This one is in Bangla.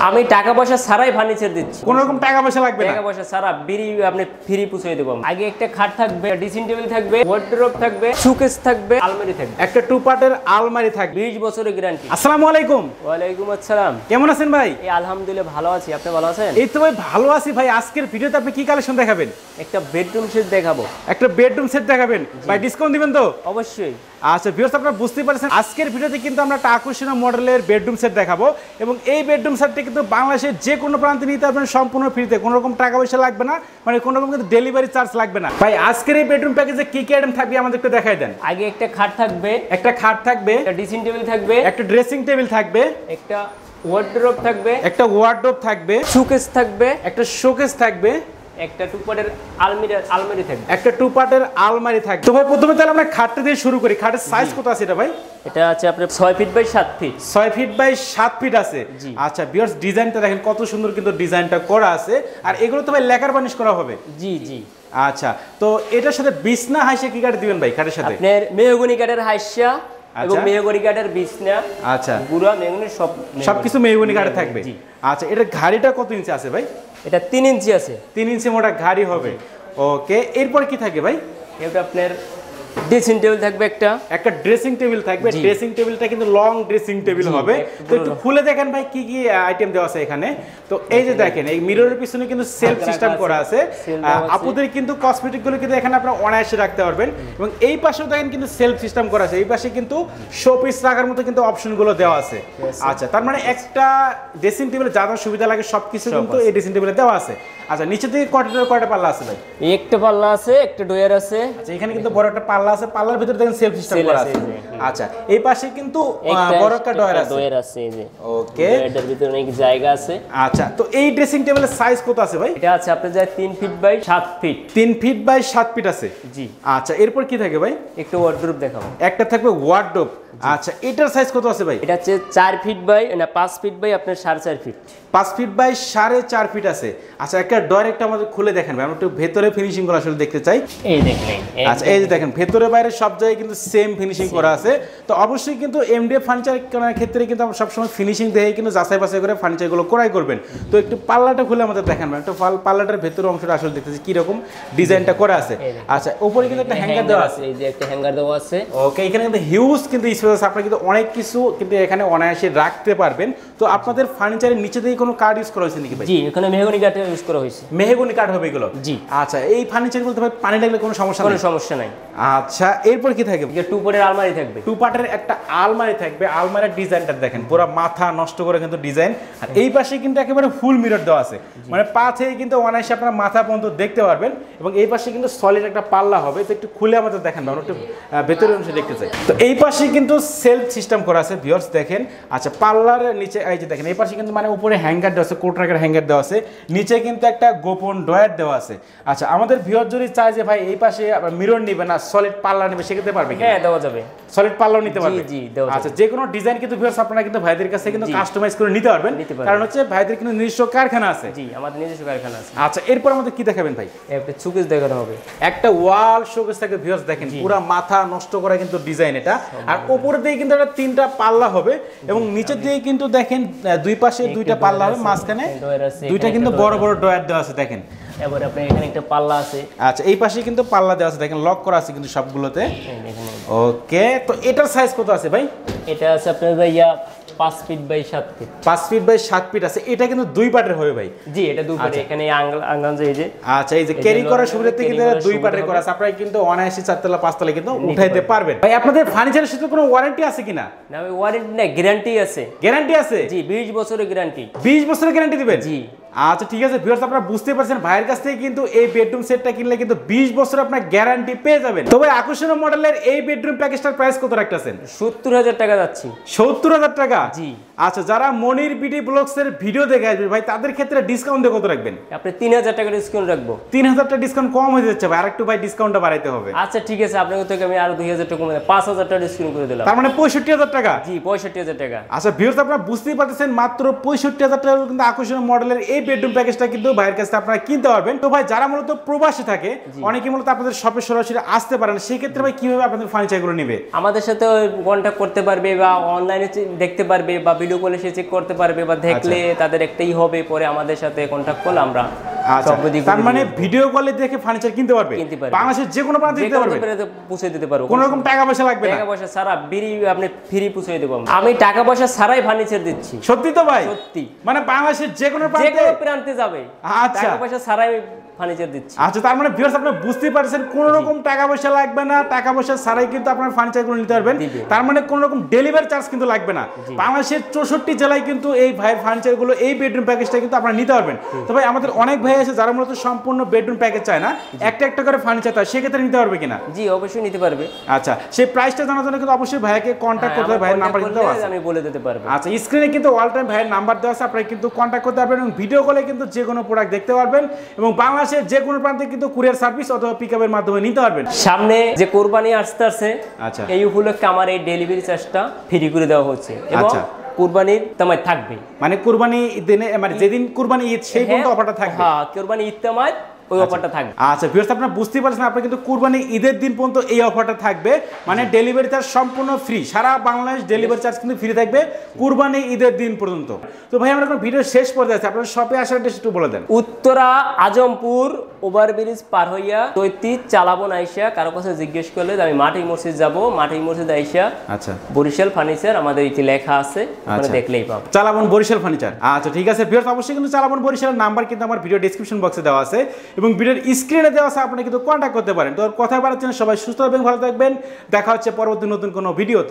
আমি টাকা পয়সা ছাড়াই ফার্নিচার দিচ্ছি। কোনো রকম টাকা পয়সা লাগবে না? টাকা পয়সা ছাড়া বিড়ি আপনি ফ্রি পুষিয়ে দেব। আগে একটা খাট থাকবে, ড্রেসিং টেবিল থাকবে, ওয়ার্ডরোব থাকবে, শোকেস থাকবে, আলমারি থাকবে, একটা টু পার্টের আলমারি থাকবে, 20 বছরের গ্যারান্টি। আসসালামু আলাইকুম। ওয়ালাইকুম আসসালাম। কেমন আছেন ভাই? এই আলহামদুলিল্লাহ ভালো আছি, আপনি ভালো আছেন? এই তো ভাই ভালো আছি ভাই। আজকের ভিডিওতে আপনি কি কালেকশন দেখাবেন? একটা বেডরুম সেট দেখাবো। একটা বেডরুম সেট দেখাবেন ভাই, ডিসকাউন্ট দিবেন তো? অবশ্যই। আচ্ছা ভিউয়ার্স, আপনারা বুঝতেই পারছেন আজকের ভিডিওতে কিন্তু আমরা একটা আকর্ষণীয় মডেলের বেডরুম সেট দেখাবো এবং এই বেডরুম সেটটা কিন্তু বাংলাদেশের যে কোনো প্রান্তে নিতে পারবেন সম্পূর্ণ ফ্রিতে, কোনো রকম টাকা পয়সা লাগবে না, মানে কোনো রকম কিন্তু ডেলিভারি চার্জ লাগবে না। ভাই আজকের এই বেডরুম প্যাকেজে কি কি আইটেম থাকবে আমাদের একটু দেখাই দেন। আগে একটা খাট থাকবে, একটা খাট থাকবে, একটা ড্রেসিং টেবিল থাকবে, একটা ড্রেসিং টেবিল থাকবে, একটা ওয়ার্ডরোব থাকবে, একটা ওয়ার্ডরোব থাকবে, শোকেস থাকবে, একটা শোকেস থাকবে, একটা টু পার্টের আলমারি থাকবে, একটা টু পার্টের আলমারি থাকবে। তো ভাই প্রথমে তাহলে আমরা খাটটা দিয়ে শুরু করি। খাটের সাইজ কত আছে এটা ভাই? এটা আছে আপনার 6 feet by 7 feet. 6 feet by 7 feet আছে। আচ্ছা ভিউয়ার্স, ডিজাইনটা দেখেন কত সুন্দর কিন্তু ডিজাইনটা করা আছে। আর এগুলো তো ভাই লেকার বার্নিশ করা হবে? জি জি। আচ্ছা, তো এটার সাথে বিছনা হাইসা কি কাঠ দিবেন ভাই খাটের সাথে? আপনার মেহগনি কাঠের হাইসা এবং মেহগনি কাঠের বিছনা, আচ্ছা গুড়া মেহগনি সবকিছু মেহগনি কাঠে থাকবে। আচ্ছা, এটার ঘাড়িটা কত ইঞ্চি আছে ভাই? এটা 3 ইঞ্চি আছে। 3 ইঞ্চি মোটা ঘাড়ি হবে। ওকে, এরপর কি থাকে ভাই? এটা আপনার ড্রেসিং টেবিল থাকবে, একটা ড্রেসিং টেবিল থাকবে। ড্রেসিং টেবিলটা কিন্তু লং ড্রেসিং টেবিল হবে। তো একটু খুলে দেখেন ভাই কি কি আইটেম দেওয়া আছে এখানে। তো এই যে দেখেন, এই মিররের পিছনে কিন্তু সেলফ সিস্টেম করা আছে। আপুদের কিন্তু কসমেটিক গুলো কিন্তু এখানে আপনারা অনায়াসে রাখতে পারবেন এবং এই পাশেও দেখেন কিন্তু সেলফ সিস্টেম করা আছে। এই পাশে কিন্তু শোপিস রাখার মতো কিন্তু অপশন গুলো দেওয়া আছে। আচ্ছা, তার মানে একটা ড্রেসিং টেবিলে যা যা সুবিধা লাগে সবকিছু কিন্তু এই ড্রেসিং টেবিলে দেওয়া আছে। আচ্ছা, নিচে থেকে কয়টা পাল্লা আছে ভাই? একটা পাল্লা আছে, একটা ডয়ার আছে। আচ্ছা, এখানে কিন্তু বড় একটা পাল্লা আছে, পাল্লার ভিতরে দেখেন সেলফ সিস্টেম করা আছে। আচ্ছা, এই পাশে কিন্তু বড় একটা ডয়ার আছে। এই যে ওকে, এটার ভিতরে অনেক জায়গা আছে। আচ্ছা, তো এই ড্রেসিং টেবিলের সাইজ কত আছে ভাই? এটা আছে আপনার যায় 3 feet by 7 feet. 3 feet by 7 feet আছে। জি। আচ্ছা, এরপর কি থাকে ভাই? একটা ওয়ার্ডরোব দেখাবো। একটা থাকবে ওয়ার্ডরোব। আচ্ছা, এটার সাইজ কত আছে ভাই? এটা হচ্ছে 4 ফিট বাই না 5 ফিট বাই আপনার 4.5 ফিট। 5 ফিট বাই 4.5 ফিট আছে। আচ্ছা, একটা ডয়ার একটা আমাদের খুলে দেখেন ভাই, আমরা একটু ভেতরে ফিনিশিং গুলো আসলে দেখতে চাই। এই দেখেন। আচ্ছা, এই যে দেখেন ভেতরে বাইরে সব জায়গায় কিন্তু সেম ফিনিশিং করা আছে। তো অবশ্যই কিন্তু এমডিএফ ফার্নিচার কেনার ক্ষেত্রে কিন্তু আমরা সবসময় ফিনিশিং দেখে কিন্তু যাচাই বাছাই করে ফার্নিচারগুলো ক্রয় করবেন। তো একটু পাল্লাটা খুলে আমাদের দেখেন ভাই, একটু পাল্লাটার ভেতরের অংশটা আসলে দেখতেছি কি রকম ডিজাইনটা করা আছে। আচ্ছা, উপরে কিন্তু একটা হ্যাঙ্গার দেওয়া আছে। এই যে একটা হ্যাঙ্গার দেওয়া আছে। ওকে, এখানে কিন্তু হিউজ কিন্তু স্পেস আছে, আপনারা কিন্তু অনেক কিছু কিন্তু এখানে অনায়াসে রাখতে পারবেন। তো আপনাদের ফার্নিচারের নিচে দিয়ে কোনো কাঠ ইউজ করা হয়েছে নাকি ভাই? জি, এখানে মেহগনি কাঠ ইউজ করা হয়েছে। মেহগনি কাঠ হবে এগুলো? জি। আচ্ছা, এই ফার্নিচারগুলো তো ভাই পানি লাগলে কোনো সমস্যা নেই? কোনো সমস্যা নাই। আচ্ছা, এরপর কি থাকবে? টু পার্টের আলমারি থাকবে। টু পার্টের একটা আলমারি থাকবে। আলমারির ডিজাইনটা দেখেন পুরো মাথা নষ্ট করে কিন্তু ডিজাইন। আর এই পাশে কিন্তু একেবারে ফুল মিরর দেওয়া আছে, মানে পা থেকে কিন্তু অনায়াসে আপনারা মাথা পর্যন্ত দেখতে পারবেন এবং এই পাশে কিন্তু সলিড একটা পাল্লা হবে। তো একটু খুলে আমাদের দেখেন, আমরা একটু ভেতরের অংশ দেখতে চাই। তো এই পাশে কিন্তু সেলফ সিস্টেম করা আছে ভিউয়ার্স দেখেন। আচ্ছা, পাল্লার নিচে এই যে দেখেন, এই পাশে কিন্তু মানে উপরে হ্যাঙ্গার দেওয়া আছে, কোট রাখার হ্যাঙ্গার দেওয়া আছে, নিচে কিন্তু একটা গোপন ডয়ার দেওয়া আছে। আচ্ছা, আমাদের ভিউয়ার যদি চায় যে ভাই এই পাশে মিরর নিবে না সলিড পাল্লা নেবে, সেক্ষেত্রে পারবে? হ্যাঁ, দেওয়া যাবে। সলিড পাল্লাও নিতে পারবে? জি, দেওয়া যাবে। আচ্ছা, যে কোনো ডিজাইন কিন্তু ভিউয়ার্স আপনারা কিন্তু ভাইদের কাছে কিন্তু কাস্টমাইজ করে নিতে পারবেন, কারণ হচ্ছে ভাইদের কিন্তু নিজস্ব কারখানা আছে। জি, আমাদের নিজস্ব কারখানা আছে। আচ্ছা, এরপর আমাদের কি দেখাবেন ভাই? একটা শোকেস দেখানো হবে। একটা ওয়াল শোকেস থাকে ভিউয়ার্স দেখেন, পুরো মাথা নষ্ট করা কিন্তু ডিজাইন এটা। আর উপর দিয়ে কিন্তু একটা 3টা পাল্লা হবে এবং নিচের দিয়ে কিন্তু দেখেন দুই পাশে 2টা পাল্লা হবে, মাঝখানে 2টা কিন্তু বড় বড় ডয়ার দেওয়া আছে দেখেন। এবারে আপনি এখানে একটা পাল্লা আছে। আচ্ছা, এই পাশে কিন্তু পাল্লা দেওয়া আছে দেখেন, লক করা আছে কিন্তু সবগুলোতে। ওকে, তো এটার সাইজ কত আছে ভাই? এটা আছে আপনার ভাইয়া 5 feet by 7 feet. 5 feet by 7 feet আছে। এটা কিন্তু 2 পার্টের হবে ভাই? জি, এটা 2 পার্ট। এখানে আঙ্গান যে এই যে, আচ্ছা, এই যে ক্যারি করার সুবিধাতে কিন্তু 2 পার্টের করা আছে। আপনারা কিন্তু অনায়াসে 4 তলা 5 তলা কিন্তু উঠাইতে পারবেন। ভাই আপনাদের ফার্নিচারের সাথে কোনো ওয়ারেন্টি আছে কিনা? না ভাই, ওয়ারেন্টি না, গ্যারান্টি আছে। গ্যারান্টি আছে? জি, 20 বছরের গ্যারান্টি। 20 বছরের গ্যারান্টি দিবেন? জি। আচ্ছা, ঠিক আছে ভিউয়ার্স, আপনারা বুঝতে পারছেন ভাইয়ের কাছ থেকে কিন্তু এই বেডরুম সেটটা কিনলে কিন্তু 20 বছর আপনার গ্যারান্টি পেয়ে যাবেন। তবে আকর্ষণীয় মডেলের এই বেডরুম প্যাকেজটার প্রাইস কত রাখতেছেন? 70,000 টাকা যাচ্ছে। 70,000 টাকা? জি। আচ্ছা, যারা মনির বিডি ব্লগস এর ভিডিও দেখে আসবে ভাই, তাদের ক্ষেত্রে ডিসকাউন্ট কত রাখবেন? আপনি 3,000 টাকা ডিসকাউন্ট রাখবো। 3,000 টাকা ডিসকাউন্ট কম হয়ে যাচ্ছে ভাই, আরেকটু ভাই ডিসকাউন্টটা বাড়াইতে হবে। আচ্ছা, ঠিক আছে, আপনাদের থেকে আমি আরো 2,000 টাকা কমে 5,000 টাকা ডিসকাউন্ট করে দিলাম। তার মানে 65,000 টাকা? জি, 65,000 টাকা। আচ্ছা ভিউয়ার্স, আপনারা বুঝতেই পারতেছেন মাত্র 65,000 টাকা কিন্তু আকর্ষণীয় মডেলের এই এই বেডরুম প্যাকেজটা কিন্তু ভাইয়ের কাছে আপনারা কিনতে পারবেন। তো ভাই যারা মূলত প্রবাসী থাকে অনেকে মূলত আপনাদের শপে সরাসরি আসতে পারেন, সেই ক্ষেত্রে ভাই কিভাবে আপনাদের ফার্নিচারগুলো নেবে? আমাদের সাথে কন্ট্যাক্ট করতে পারবে বা অনলাইনে দেখতে পারবে বা ভিডিও কলে সে চেক করতে পারবে বা দেখলে তাদের একটাই হবে, পরে আমাদের সাথে কন্ট্যাক্ট করলে আমরা তার মানে ভিডিও কলে দেখে ফার্নিচার কিনতে পারবে, বাংলাদেশের যে কোনো প্রান্তে দিতে পারবে, পৌঁছে দিতে পারবো, কোনো রকম টাকা পয়সা লাগবে না। টাকা পয়সা ছাড়া আপনি ফ্রি পৌঁছে দেব। আমি টাকা পয়সা ছাড়াই ফার্নিচার দিচ্ছি। সত্যি তো ভাই? সত্যি, মানে বাংলাদেশের যে কোনো প্রান্তে যাবে, টাকা পয়সা ছাড়াই ফার্নিচার দিচ্ছি। আচ্ছা, তার মানে ভিউয়ার্স আপনারা বুঝতেই পারছেন কোনো রকম টাকা পয়সা লাগবে না, টাকা পয়সা ছাড়াই কিন্তু আপনারা ফার্নিচারগুলো নিতে পারবেন। তার মানে কোনো রকম ডেলিভারি চার্জ কিন্তু লাগবে না। বাংলাদেশের 64 জেলায় কিন্তু এই ভাইয়ের ফার্নিচারগুলো, এই বেডরুম প্যাকেজটা কিন্তু আপনারা নিতে পারবেন। তো ভাই আমাদের অনেক ভাই আছে যারা মূলত সম্পূর্ণ বেডরুম প্যাকেজ চায় না, একটা একটা করে ফার্নিচার চায়, সেক্ষেত্রে নিতে পারবে কিনা? জি, অবশ্যই নিতে পারবে। আচ্ছা, সেই প্রাইসটা জানার জন্য কিন্তু অবশ্যই ভাইয়াকে কন্ট্যাক্ট করতে হবে, ভাইয়ের নাম্বার কিন্তু আছে, আমি বলে দিতে পারবো। আচ্ছা, স্ক্রিনে কিন্তু অল টাইম ভাইয়ের নাম্বার দেওয়া আছে, আপনারা কিন্তু কন্ট্যাক্ট করতে পারবেন এবং ভিডিও কলে কিন্তু যে কোনো প্রোডাক্ট দেখতে পারবেন এবং বাংলাদেশের যে কোনো প্রান্তে কিন্তু কুরিয়ার সার্ভিস অথবা পিকআপের মাধ্যমে নিতে পারবেন। সামনে যে কোরবানি আসছে, আচ্ছা, এই উপলক্ষে আমার এই ডেলিভারি চার্জটা ফ্রি করে দেওয়া হচ্ছে এবং কুরবানির তামায় থাকবে। মানে কুরবানি দিনে, মানে যেদিন কুরবানি ঈদ সেই পর্যন্ত অফারটা থাকবে। হ্যাঁ, কুরবানি ঈদ তামায় ওই অফারটা থাকবে। আচ্ছা ভিউয়ার্স, আপনারা বুঝতেই পারছেন, আপনারা কিন্তু কুরবানি ঈদের দিন পর্যন্ত এই অফারটা থাকবে। মানে ডেলিভারি চার্জ সম্পূর্ণ ফ্রি, সারা বাংলাদেশ ডেলিভারি চার্জ কিন্তু ফ্রি থাকবে কুরবানি ঈদের দিন পর্যন্ত। তো ভাই আমরা এখন ভিডিও শেষ পর্যায়ে আছি, আপনারা শপে আসার অ্যাড্রেস একটু বলে দেন। উত্তরা আজমপুর ওভারব্রিজ পার হইয়া তৈতি চালাবন আইসা কারো কাছে জিজ্ঞেস করলে আমি মাটি মসজিদ যাব, মাটি মসজিদ আইসা আচ্ছা বরিশাল ফার্নিচার আমাদের এটি লেখা আছে, ওখানে দেখলেই পাবো চালাবন বরিশাল ফার্নিচার। আচ্ছা ঠিক আছে ভিউয়ার্স, অবশ্যই কিন্তু চালাবন বরিশালের নাম্বার কিন্তু আমার ভিডিও ডেসক্রিপশন বক্সে দেওয়া আছে এবং ভিডিওর স্ক্রিনে দেওয়া আছে, আপনি কিন্তু কন্ট্যাক্ট করতে পারেন। তো কথা বাড়াচ্ছেন, সবাই সুস্থ থাকবেন, ভালো থাকবেন, দেখা হচ্ছে পরবর্তী নতুন কোনো ভিডিওতে।